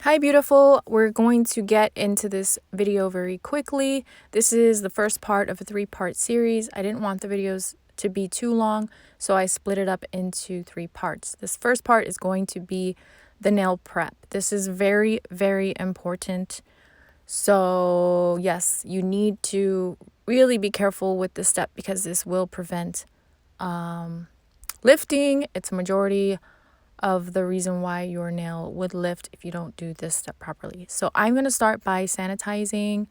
Hi beautiful, we're going to get into this video very quickly. This is the first part of a 3-part series. I didn't want the videos to be too long, so I split it up into 3 parts. This first part is going to be the nail prep. This is very, very important. So yes, you need to really be careful with this step because this will prevent lifting. It's a majority of the reason why your nail would lift if you don't do this step properly. So I'm going to start by sanitizing.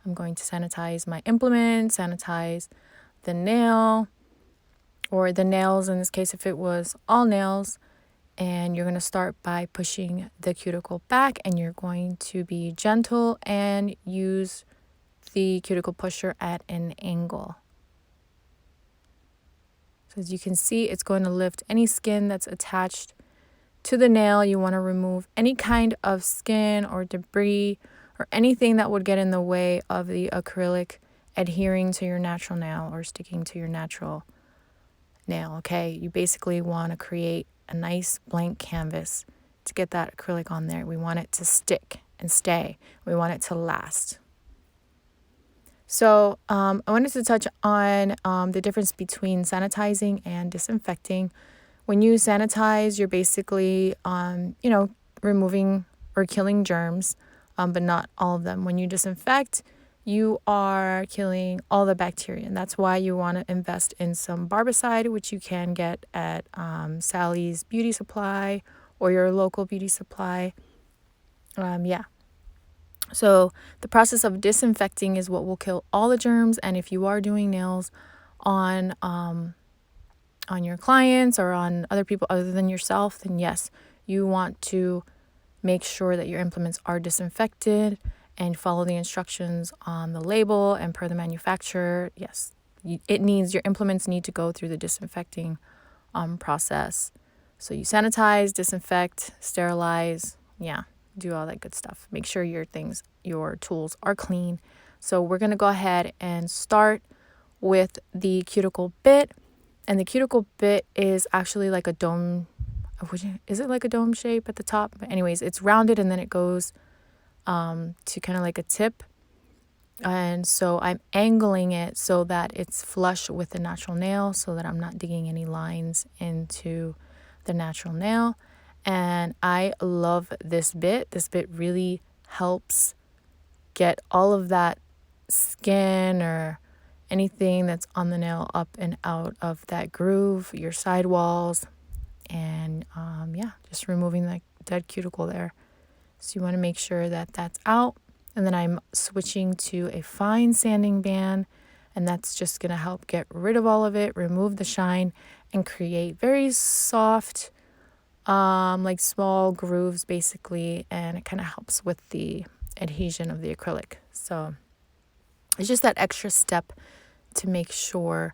I'm going to sanitize my implement, sanitize the nail, or the nails in this case if it was all nails. And you're going to start by pushing the cuticle back, and you're going to be gentle and use the cuticle pusher at an angle. So as you can see, it's going to lift any skin that's attached to the nail. You want to remove any kind of skin or debris or anything that would get in the way of the acrylic adhering to your natural nail or sticking to your natural nail. Okay, you basically want to create a nice blank canvas to get that acrylic on there. We want it to stick and stay. We want it to last. So I wanted to touch on the difference between sanitizing and disinfecting. When you sanitize, you're basically, removing or killing germs, but not all of them. When you disinfect, you are killing all the bacteria. And that's why you want to invest in some barbicide, which you can get at Sally's Beauty Supply or your local beauty supply. So the process of disinfecting is what will kill all the germs. And if you are doing nails on your clients or on other people other than yourself, then yes, you want to make sure that your implements are disinfected and follow the instructions on the label and per the manufacturer. Yes, your implements need to go through the disinfecting process. So you sanitize, disinfect, sterilize, do all that good stuff. Make sure your tools are clean. So we're going to go ahead and start with the cuticle bit. And the cuticle bit is actually like a dome. Is it like a dome shape at the top? But anyways, it's rounded and then it goes to kind of like a tip. And so I'm angling it so that it's flush with the natural nail so that I'm not digging any lines into the natural nail. And I love this bit. This bit really helps get all of that skin or anything that's on the nail up and out of that groove, your sidewalls, and just removing that dead cuticle there. So you want to make sure that that's out. And then I'm switching to a fine sanding band, and that's just going to help get rid of all of it, remove the shine, and create very soft, like small grooves basically, and it kind of helps with the adhesion of the acrylic. So it's just that extra step to make sure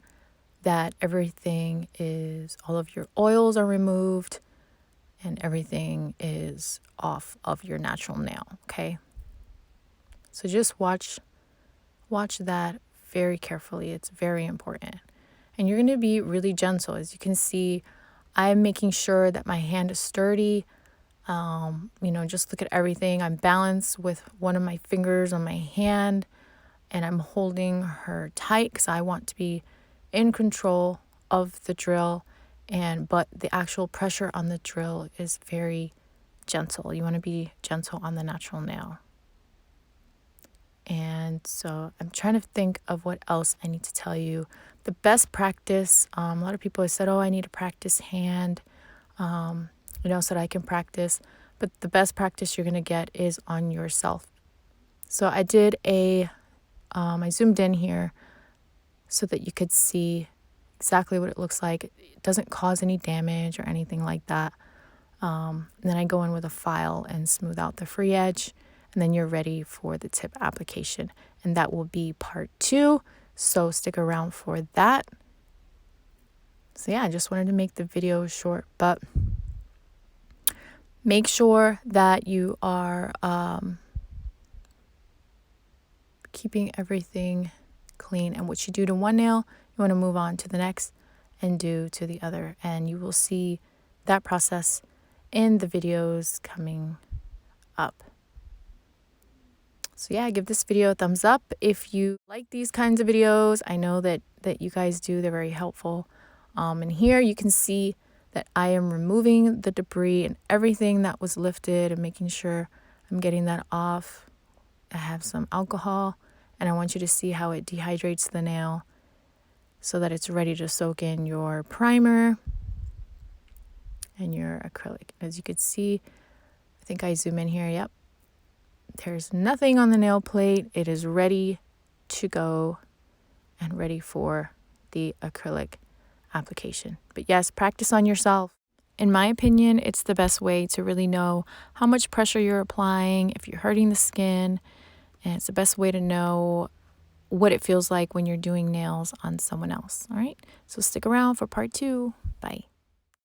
that all of your oils are removed and everything is off of your natural nail, okay? So just watch that very carefully. It's very important. And you're going to be really gentle. As you can see, I'm making sure that my hand is sturdy. Just look at everything. I'm balanced with one of my fingers on my hand, and I'm holding her tight because I want to be in control of the drill, but the actual pressure on the drill is very gentle. You want to be gentle on the natural nail. And so I'm trying to think of what else I need to tell you. The best practice, a lot of people have said, I need to practice hand, so that I can practice. But the best practice you're going to get is on yourself. So I did I zoomed in here so that you could see exactly what it looks like. It doesn't cause any damage or anything like that. Then I go in with a file and smooth out the free edge, and then you're ready for the tip application. And that will be part 2. So stick around for that. So I just wanted to make the video short, but make sure that you are keeping everything clean. And what you do to one nail, you want to move on to the next and do to the other. And you will see that process in the videos coming up. So yeah, give this video a thumbs up if you like these kinds of videos. I know that you guys do. They're very helpful. And here you can see that I am removing the debris and everything that was lifted and making sure I'm getting that off. I have some alcohol, and I want you to see how it dehydrates the nail so that it's ready to soak in your primer and your acrylic. As you could see, I think I zoom in here. Yep. There's nothing on the nail plate. It is ready to go and ready for the acrylic application. But yes, practice on yourself. In my opinion, it's the best way to really know how much pressure you're applying, if you're hurting the skin, and it's the best way to know what it feels like when you're doing nails on someone else. All right, so stick around for part 2. Bye.